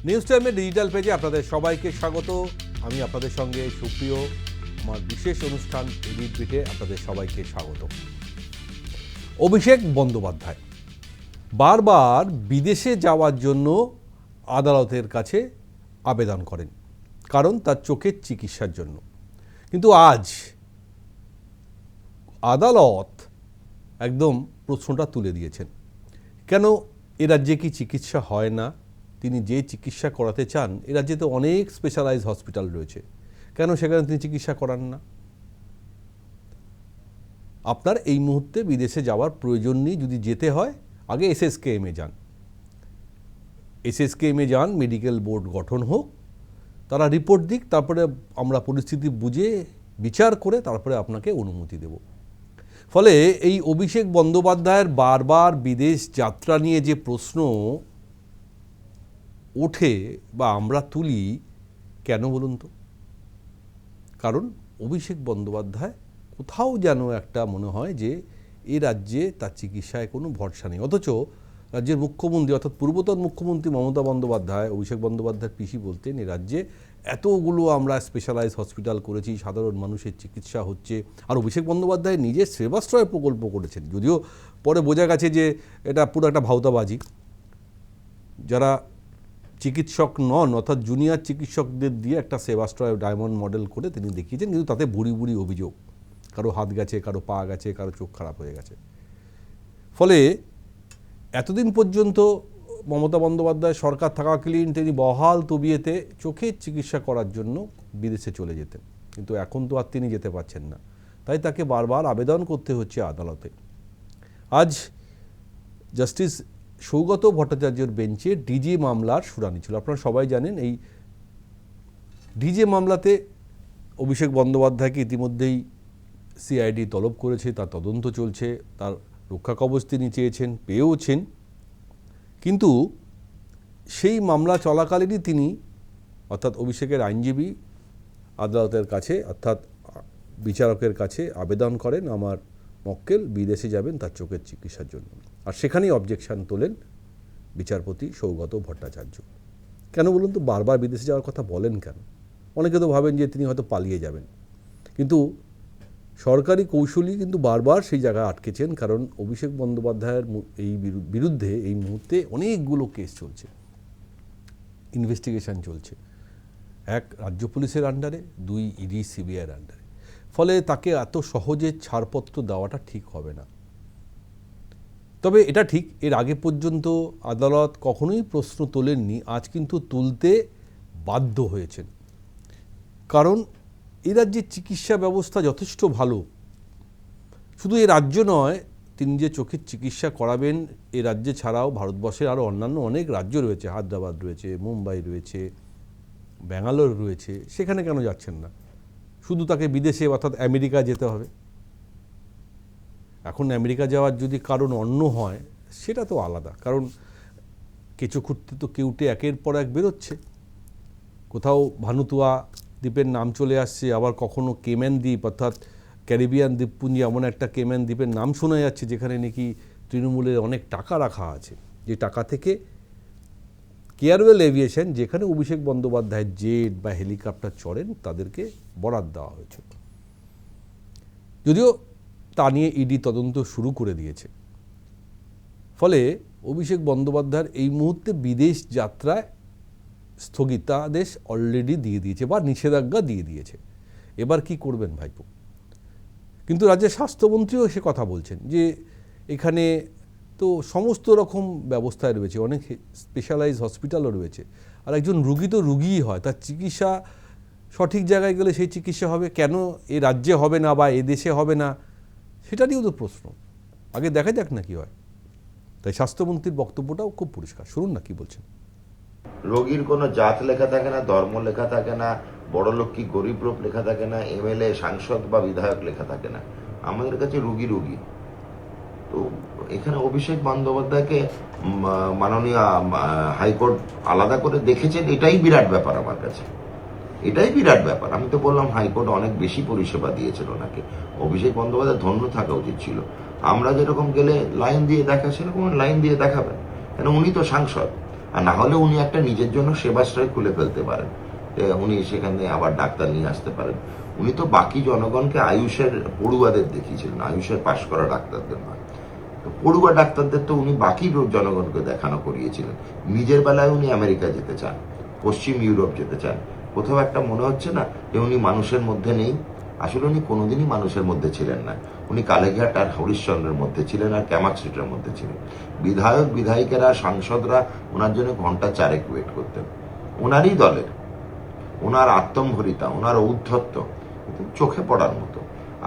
News টাইমের digital পেজে আপনাদের সবাইকে স্বাগত। আমি আপনাদের সঙ্গে সুপ্রিয়। আমার বিশেষ অনুষ্ঠান এডিট বিটে আপনাদের সবাইকে স্বাগত। অভিষেক বন্দ্যোপাধ্যায় বারবার বিদেশে যাওয়ার জন্য আদালতের কাছে আবেদন করেন, কারণ তার চোখের চিকিৎসার জন্য। কিন্তু আজ আদালত একদম প্রশ্নটা তুলে দিয়েছেন, কেন এ রাজ্যে কি চিকিৎসা হয় না? তিনি যে চিকিৎসা করাতে চান, এ রাজ্যে তো অনেক স্পেশালাইজ হসপিটাল রয়েছে, কেন সেখানে তিনি চিকিৎসা করান না? আপনার এই মুহূর্তে বিদেশে যাওয়ার প্রয়োজন নেই। যদি যেতে হয় আগে এসএসকেএমে যান, এসএসকেএমে যান, মেডিকেল বোর্ড গঠন হোক, তারা রিপোর্ট দিক, তারপরে আমরা পরিস্থিতি বুঝে বিচার করে তারপরে আপনাকে অনুমতি দেব। ফলে এই অভিষেক বন্দ্যোপাধ্যায়ের বারবার বিদেশ যাত্রা নিয়ে যে প্রশ্ন ওঠে বা আমরা তুলি, কেন বলুন তো? কারণ অভিষেক বন্দ্যোপাধ্যায় কোথাও যেন একটা মনে হয় যে এ রাজ্যে তার চিকিৎসায় কোনো ভরসা নেই। অথচ রাজ্যের মুখ্যমন্ত্রী অর্থাৎ পূর্বতন মুখ্যমন্ত্রী মমতা বন্দ্যোপাধ্যায়, অভিষেক বন্দ্যোপাধ্যায়ের পিসি বলতেন, এ রাজ্যে এতগুলো আমরা স্পেশালাইজ হসপিটাল করেছি, সাধারণ মানুষের চিকিৎসা হচ্ছে। আর অভিষেক বন্দ্যোপাধ্যায় নিজের সেবাশ্রয় প্রকল্প করেছেন, যদিও পরে বোঝা গেছে যে এটা পুরো একটা ভাউতাবাজি। যারা চিকিৎসক নন অর্থাৎ জুনিয়র চিকিৎসকদের দিয়ে একটা সেবাশ্রয় ডায়মন্ড মডেল করে তিনি দেখিয়েছেন, কিন্তু তাতে বুড়ি বুড়ি অভিযোগ, কারো হাত গেছে, কারো পা গেছে, কারো চোখ খারাপ হয়ে গেছে। ফলে এতদিন পর্যন্ত মমতা বন্দ্যোপাধ্যায় সরকার থাকাকালীন তিনি বহাল তবিয়েতে চোখের চিকিৎসা করার জন্য বিদেশে চলে যেতেন, কিন্তু এখন তো আর তিনি যেতে পারছেন না, তাই তাকে বারবার আবেদন করতে হচ্ছে আদালতে। আজ জাস্টিস সৌগত ভট্টাচার্যের বেঞ্চে ডিজে মামলার শুনানি ছিল। আপনারা সবাই জানেন, এই ডিজে মামলাতে অভিষেক বন্দ্যোপাধ্যায়কে ইতিমধ্যেই সিআইডি তলব করেছে, তার তদন্ত চলছে, তার রক্ষা কবচ তিনি চেয়েছেন, পেয়েওছেন। কিন্তু সেই মামলা চলাকালীনই তিনি অর্থাৎ অভিষেকের আইনজীবী আদালতের কাছে অর্থাৎ বিচারকের কাছে আবেদন করেন, আমার মক্কেল বিদেশে যাবেন তার চোখের চিকিৎসার জন্য। আর সেখানেই অবজেকশন তোলেন বিচারপতি সৌগত ভট্টাচার্য। কেন বলুন তো বারবার বিদেশে যাওয়ার কথা বলেন কেন? অনেকে তো ভাবেন যে তিনি হয়তো পালিয়ে যাবেন, কিন্তু সরকারি কৌশলী কিন্তু বারবার সেই জায়গায় আটকেছেন, কারণ অভিষেক বন্দ্যোপাধ্যায়ের এই বিরুদ্ধে এই মুহূর্তে অনেকগুলো কেস চলছে, ইনভেস্টিগেশন চলছে। এক, রাজ্য পুলিশের আন্ডারে, দুই, ইডি সিবিআইয়ের আন্ডারে। ফলে তাকে এত সহজে ছাড়পত্র দেওয়াটা ঠিক হবে না। তবে এটা ঠিক, এর আগে পর্যন্ত আদালত কখনোই প্রশ্ন তোলেননি, আজ কিন্তু তুলতে বাধ্য হয়েছেন। কারণ এই রাজ্যের চিকিৎসা ব্যবস্থা যথেষ্ট ভালো। শুধু এ রাজ্য নয়, তিনি যে চোখের চিকিৎসা করাবেন এ রাজ্যে ছাড়াও ভারতবর্ষের আরও অন্যান্য অনেক রাজ্য রয়েছে, হায়দ্রাবাদ রয়েছে, মুম্বাই রয়েছে, ব্যাঙ্গালোর রয়েছে, সেখানে কেন যাচ্ছেন না? শুধু তাকে বিদেশে অর্থাৎ আমেরিকা যেতে হবে? এখন আমেরিকা যাওয়ার যদি কারণ অন্য হয় সেটা তো আলাদা, কারণ কেঁচো খুঁড়তে তো কেউটে একের পর এক বেরোচ্ছে। কোথাও ভানুতুয়া দ্বীপের নাম চলে আসছে, আবার কখনো কেম্যান দ্বীপ অর্থাৎ ক্যারিবিয়ান দ্বীপপুঞ্জি এমন একটা কেম্যান দ্বীপের নাম শোনা যাচ্ছে যেখানে নাকি তৃণমূলের অনেক টাকা রাখা আছে, যে টাকা থেকে কেয়ারওয়েল এভিয়েশন, যেখানে অভিষেক বন্দ্যোপাধ্যায় জেট বা হেলিকপ্টার চড়েন, তাদেরকে বরাদ দেওয়া হয়েছে। যদিও তা নিয়ে ইডি তদন্ত শুরু করে দিয়েছে। ফলে অভিষেক বন্দ্যোপাধ্যায়ের এই মুহূর্তে বিদেশ যাত্রায় স্থগিতাদেশ অলরেডি দিয়ে দিয়েছে বা নিষেধাজ্ঞা দিয়ে দিয়েছে। এবার কি করবেন ভাইপো? কিন্তু রাজ্যের স্বাস্থ্যমন্ত্রীও সে কথা বলছেন যে এখানে তো সমস্ত রকম ব্যবস্থায় রয়েছে, অনেক স্পেশালাইজ হসপিটালও রয়েছে, আর একজন রুগী তো রুগীই হয়, তার চিকিৎসা সঠিক জায়গায় গেলে সেই চিকিৎসা হবে, কেন এ রাজ্যে হবে না বা এ দেশে হবে না সেটা নিয়েও তো প্রশ্ন। আগে দেখা যাক না কি হয়। তাই স্বাস্থ্যমন্ত্রীর বক্তব্যটাও খুব পরিষ্কার, শুনুন না কি বলছেন। রোগীর কোনো জাত লেখা থাকে না, ধর্ম লেখা থাকে না, বড় লোক কি গরিব লোক লেখা থাকে না, এমএলএ সাংসদ বা বিধায়ক লেখা থাকে না, আমাদের কাছে রুগী রুগী। তো এখানে অভিষেক বন্দ্যোপাধ্যায়কে মাননীয় হাইকোর্ট আলাদা করে দেখেছেন, এটাই বিরাট ব্যাপার আমার কাছে, এটাই বিরাট ব্যাপার। আমি তো বললাম হাইকোর্ট অনেক বেশি পরিষেবা দিয়েছিল ওনাকে, অভিষেক বন্দ্যোপাধ্যায় ধন্য থাকা উচিত ছিল। আমরা যেরকম গেলে লাইন দিয়ে দেখা, সেরকম লাইন দিয়ে দেখাবেন, কেন উনি তো সাংসদ, আর না হলে উনি একটা নিজের জন্য সেবাশ্রয় খুলে ফেলতে পারেন, উনি সেখানে আবার ডাক্তার নিয়ে আসতে পারেন। উনি তো বাকি জনগণকে আয়ুষের পড়ুয়াদের দেখিয়েছিলেন, আয়ুষের পাশ করা ডাক্তারদের নয়। তো পড়ুয়া ডাক্তারদের তো উনি বাকি জনগণকে দেখানো করিয়েছিলেন। নিজের বেলায় উনি আমেরিকা যেতে চান, পশ্চিম ইউরোপ যেতে চান। কোথাও একটা মনে হচ্ছে না যে উনি মানুষের মধ্যে নেই? আসলে উনি কোনোদিনই মানুষের মধ্যে ছিলেন না। উনি কালীঘাট আর হরিশ্চন্দ্রের মধ্যে ছিলেন, আর ক্যামাক স্ট্রিটের মধ্যে ছিলেন। বিধায়ক বিধায়িকারা সাংসদরা ওনার জন্য ঘন্টা 4 ওয়েট করতেন। ওনারই দলের, ওনার আত্মম্ভরিতা, ওনার ঔদ্ধত্য চোখে পড়ার মতো।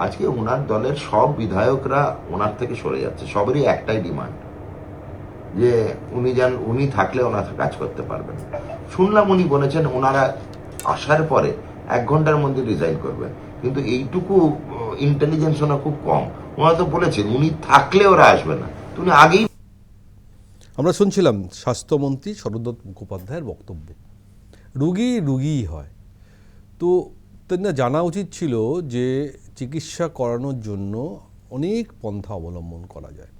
আজকে ওনার দলের সব বিধায়করা ওনার থেকে সরে যাচ্ছে। সবারই একটাই ডিমান্ড যে উনি থাকলে ওনার কাজ করতে পারবেন। শুনলাম উনি বলেছেন ওনারা আসার পরে 1 ঘন্টার মধ্যে রিজাইন করবেন, কিন্তু এইটুকু ইন্টেলিজেন্স ওনার খুব কম। ওনারা তো বলেছেন উনি থাকলে ওরা আসবে না, উনি আগেই। আমরা শুনছিলাম স্বাস্থ্যমন্ত্রী শরদত্ত মুখোপাধ্যায়ের বক্তব্য। রুগী রুগীই হয়। তো তাদের জানা উচিত ছিল যে চিকিৎসা করানোর জন্য অনেক পন্থা অবলম্বন করা যায়,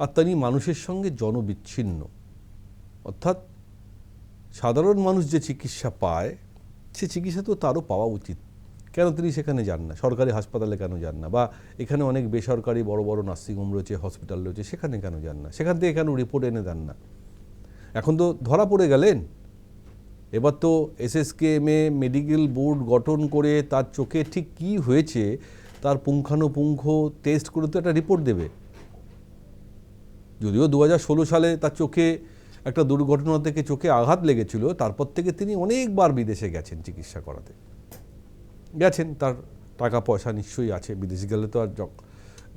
আর তিনি মানুষের সঙ্গে জনবিচ্ছিন্ন। অর্থাৎ সাধারণ মানুষ যে চিকিৎসা পায় সে চিকিৎসা তো তারও পাওয়া উচিত। কেন তিনি সেখানে যান না? সরকারি হাসপাতালে কেন যান না? বা এখানে অনেক বেসরকারি বড় বড় নার্সিংহোম রয়েছে, হসপিটাল রয়েছে, সেখানে কেন যান না? সেখান থেকে কেন রিপোর্ট এনে দেন না? এখন তো ধরা পড়ে গেলেন। এবার তো এসএসকেএমে মেডিকেল বোর্ড গঠন করে তার চোখে ঠিক কী হয়েছে তার পুঙ্খানুপুঙ্খ টেস্ট করে তো একটা রিপোর্ট দেবে। যদিও 2016 সালে তার চোখে একটা দুর্ঘটনা থেকে চোখে আঘাত লেগেছিল, তারপর থেকে তিনি অনেকবার বিদেশে গেছেন চিকিৎসা করাতে। গেছেন, তার টাকা পয়সা নিশ্চয়ই আছে, বিদেশে গেলে তো আর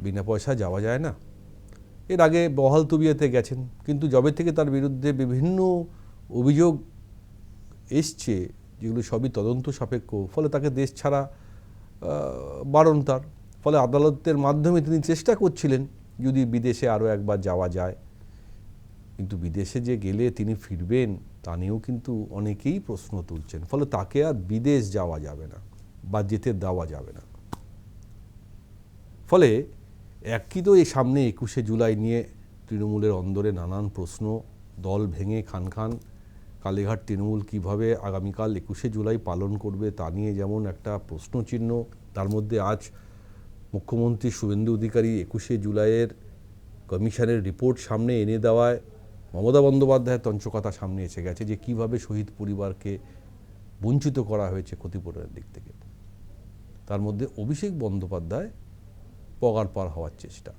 বিনা পয়সায় যাওয়া যায় না। এর আগে বহাল তবিয়তে গেছেন, কিন্তু যবে থেকে তার বিরুদ্ধে বিভিন্ন অভিযোগ এসছে, যেগুলো সবই তদন্ত সাপেক্ষ, ফলে তাকে দেশ ছাড়া বারণ তার। ফলে আদালতের মাধ্যমে তিনি চেষ্টা করছিলেন যদি বিদেশে আরও একবার যাওয়া যায়, কিন্তু বিদেশে যে গেলে তিনি ফিরবেন তা নিয়েও কিন্তু অনেকেই প্রশ্ন তুলছেন। ফলে তাকে আর বিদেশ যাওয়া যাবে না বা যেতে দেওয়া যাবে না। ফলে একই তো এই সামনে 21শে জুলাই নিয়ে তৃণমূলের অন্দরে নানান প্রশ্ন, দল ভেঙে খান খান। কালীঘাট তৃণমূল কীভাবে আগামীকাল 21শে জুলাই পালন করবে তা নিয়ে যেমন একটা প্রশ্নচিহ্ন। তার মধ্যে আজ মুখ্যমন্ত্রী শুভেন্দু অধিকারী 21শে জুলাইয়ের কমিশনের রিপোর্ট সামনে এনে দেওয়ায় মমতা বন্দ্যোপাধ্যায়ের তঞ্চকথা সামনে এসে গেছে যে কীভাবে শহীদ পরিবারকে বঞ্চিত করা হয়েছে ক্ষতিপূরণের দিক থেকে। তার মধ্যে অভিষেক বন্দ্যোপাধ্যায় পগার পার হওয়ার চেষ্টা,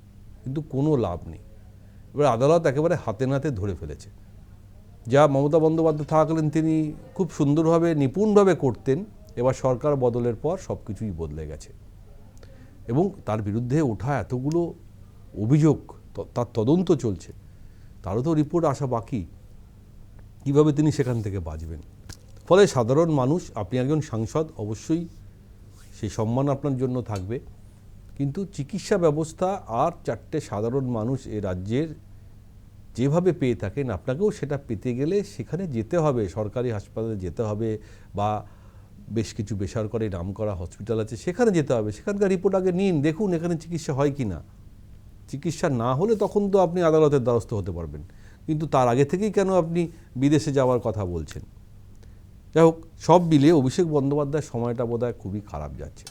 কিন্তু কোনো লাভ নেই। এবার আদালত একেবারে হাতে নাতে ধরে ফেলেছে। যা মমতা বন্দ্যোপাধ্যায় থাকলেন তিনি খুব সুন্দরভাবে নিপুণভাবে করতেন, এবার সরকার বদলের পর সব কিছুই বদলে গেছে। এবং তার বিরুদ্ধে ওঠা এতগুলো অভিযোগ, তার তদন্ত চলছে, তারও তো রিপোর্ট আসা বাকি। কিভাবে তিনি সেখান থেকে বাঁচবেন? ফলে সাধারণ মানুষ, আপনি একজন সাংসদ, অবশ্যই সেই সম্মান আপনার জন্য থাকবে, কিন্তু চিকিৎসা ব্যবস্থা আর 4টে সাধারণ মানুষ এ রাজ্যের যেভাবে পেয়ে থাকেন, আপনাকেও সেটা পেতে গেলে সেখানে যেতে হবে, সরকারি হাসপাতালে যেতে হবে, বা বেশ কিছু বেসরকারি নামকরা হসপিটাল আছে সেখানে যেতে হবে। সেখানকার রিপোর্ট আগে নিন, দেখুন এখানে চিকিৎসা হয় কি না। চিকিৎসা না হলে তখন তো আপনি আদালতের দ্বারস্থ হতে পারবেন, কিন্তু তার আগে থেকেই কেন আপনি বিদেশে যাওয়ার কথা বলছেন? যাই হোক, সব মিলিয়ে অভিষেক বন্দ্যোপাধ্যায়ের সময়টা বোধহয় খুবই খারাপ যাচ্ছে।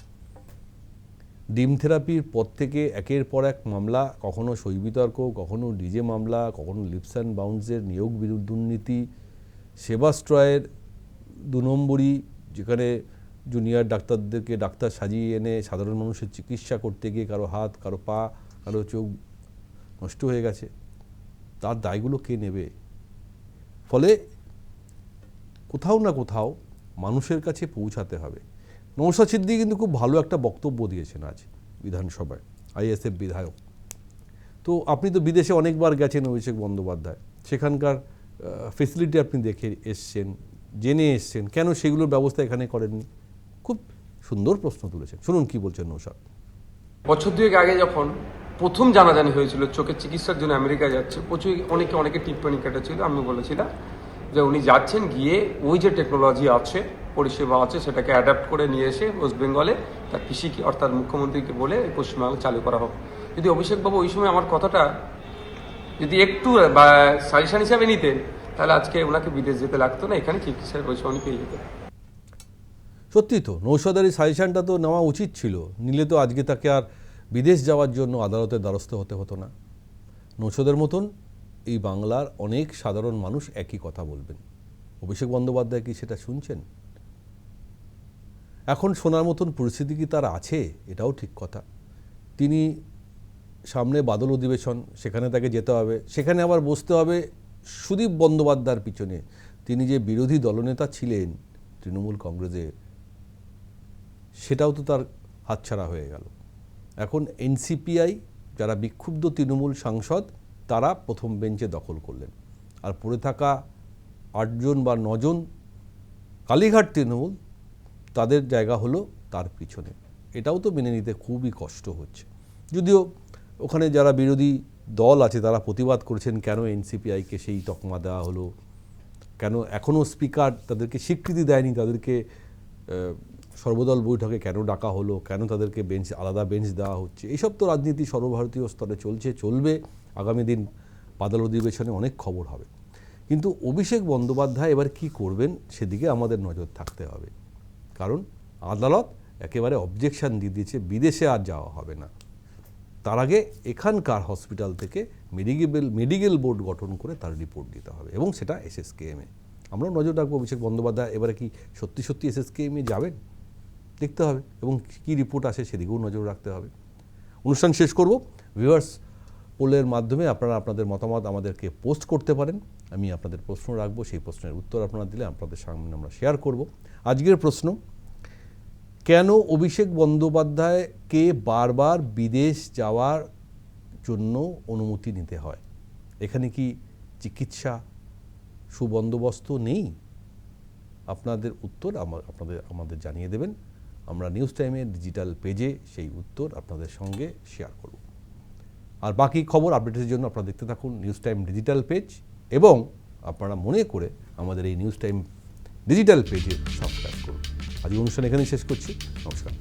ডিম থেরাপির পর থেকে একের পর এক মামলা, কখনো সই বিতর্ক, কখনো ডিজে মামলা, কখনো লিপস অ্যান্ড বাউন্সের নিয়োগ দুর্নীতি, সেবাশ্রয়ের 2 নম্বরই, যেখানে জুনিয়র ডাক্তারদেরকে ডাক্তার সাজিয়ে এনে সাধারণ মানুষের চিকিৎসা করতে গিয়ে কারো হাত, কারো পা, কারো চোখ নষ্ট হয়ে গেছে। তার দায়গুলো কে নেবে? ফলে কোথাও না কোথাও মানুষের কাছে পৌঁছাতে হবে। নওশাদ সিদ্দিকী কিন্তু খুব ভালো একটা বক্তব্য দিয়েছেন আজ বিধানসভায়, আইএসএফ বিধায়ক। তো আপনি তো বিদেশে অনেকবার গেছেন অভিষেক বন্দ্যোপাধ্যায়, সেখানকার ফেসিলিটি আপনি দেখে এসছেন, জেনে এসছেন, কেন সেগুলোর ব্যবস্থা এখানে করেননি? খুব সুন্দর প্রশ্ন তুলেছেন, শুনুন কি বলছেন নওশাদ। বছর 2 আগে যখন প্রথম জানাজানি হয়েছিল চোখের চিকিৎসার জন্য আমেরিকা যাচ্ছে, অনেকে টিপ্পণী কেটেছিল। আমি বলেছিলাম যে উনি যাচ্ছেন, গিয়ে ওই যে টেকনোলজি আছে, পরিষেবা আছে, সেটাকে অ্যাডাপ্ট করে নিয়ে এসে ওয়েস্ট বেঙ্গলে তার পিসিকে অর্থাৎ মুখ্যমন্ত্রীকে বলে পশ্চিমবঙ্গে চালু করা হোক। যদি অভিষেকবাবু ওই সময় আমার কথাটা যদি একটু সাজেশন হিসাবে নিতেন, তাহলে আজকে ওনাকে বিদেশ যেতে লাগতো না, এখানে চিকিৎসার পয়সা উনি পেয়ে যেতেন। সত্যি তো নৌশাদের এই সাজেশনটা তো নেওয়া উচিত ছিল, নিলে তো আজকে তাকে আর বিদেশ যাওয়ার জন্য আদালতের দ্বারস্থ হতে হতো না। নৌশাদের মতন এই বাংলার অনেক সাধারণ মানুষ একই কথা বলবেন। অভিষেক বন্দ্যোপাধ্যায় কি সেটা শুনছেন? এখন শোনার মতন পরিস্থিতি কি তার আছে? এটাও ঠিক কথা। তিনি সামনে বাদল অধিবেশন, সেখানে তাকে যেতে হবে, সেখানে আবার বসতে হবে সুদীপ বন্দ্যোপাধ্যায়ের পিছনে। তিনি যে বিরোধী দলনেতা ছিলেন তৃণমূল কংগ্রেসের, সেটাও তো তার হাতছাড়া হয়ে গেল। এখন এনসিপিআই যারা বিক্ষুব্ধ তৃণমূল সাংসদ, তারা প্রথম বেঞ্চে দখল করলেন, আর পড়ে থাকা 8 জন বা 9 জন কালীঘাট তৃণমূল, তাদের জায়গা হলো তার পিছনে। এটাও তো মেনে নিতে খুবই কষ্ট হচ্ছে। যদিও ওখানে যারা বিরোধী দল আছে তারা প্রতিবাদ করেছেন, কেন এনসিপিআইকে সেই তকমা দেওয়া হলো, কেন এখনও স্পিকার তাদেরকে স্বীকৃতি দেয়নি, তাদেরকে সর্বদল বৈঠকে কেন ডাকা হলো, কেন তাদেরকে বেঞ্চ, আলাদা বেঞ্চ দেওয়া হচ্ছে। এইসব তো রাজনীতি সর্বভারতীয় স্তরে চলছে, চলবে। আগামী দিন বাদল অধিবেশনে অনেক খবর হবে। কিন্তু অভিষেক বন্দ্যোপাধ্যায় এবার কি করবেন সেদিকে আমাদের নজর থাকতে হবে, কারণ আদালত একেবারে অবজেকশন দিয়ে দিয়েছে, বিদেশে আর যাওয়া হবে না। তার আগে এখানকার হসপিটাল থেকে মেডিকেল বোর্ড গঠন করে তার রিপোর্ট দিতে হবে, এবং সেটা এসএসকেএমে। আমরাও নজর রাখবো অভিষেক বন্দ্যোপাধ্যায় এবারে কি সত্যি সত্যি এসএসকেএমে যাবেন, দেখতে হবে, এবং কী রিপোর্ট আসে সেদিকেও নজর রাখতে হবে। অনুষ্ঠান শেষ করব। ভিউয়ার্স পোলের মাধ্যমে আপনারা আপনাদের মতামত আমাদেরকে পোস্ট করতে পারেন। আমি আপনাদের প্রশ্ন রাখবো, সেই প্রশ্নের উত্তর আপনারা দিলে আপনাদের সামনে আমরা শেয়ার করব। আজকের প্রশ্ন, কেন অভিষেক বন্দ্যোপাধ্যায়কে বারবার বিদেশ যাওয়ার জন্য অনুমতি নিতে হয়? এখানে কি চিকিৎসা সুবন্দোবস্ত নেই? আপনাদের উত্তর আমাদের জানিয়ে দেবেন। আমরা নিউজ টাইমের ডিজিটাল পেজে সেই উত্তর আপনাদের সঙ্গে শেয়ার করব। আর বাকি খবর আপডেটের জন্য আপনারা দেখতে থাকুন নিউজ টাইম ডিজিটাল পেজ, এবং আপনারা মনে করে আমাদের এই নিউজ টাইম ডিজিটাল পেজে সাবস্ক্রাইব করুন। আজ অনুষ্ঠান এখানেই শেষ করছি। নমস্কার।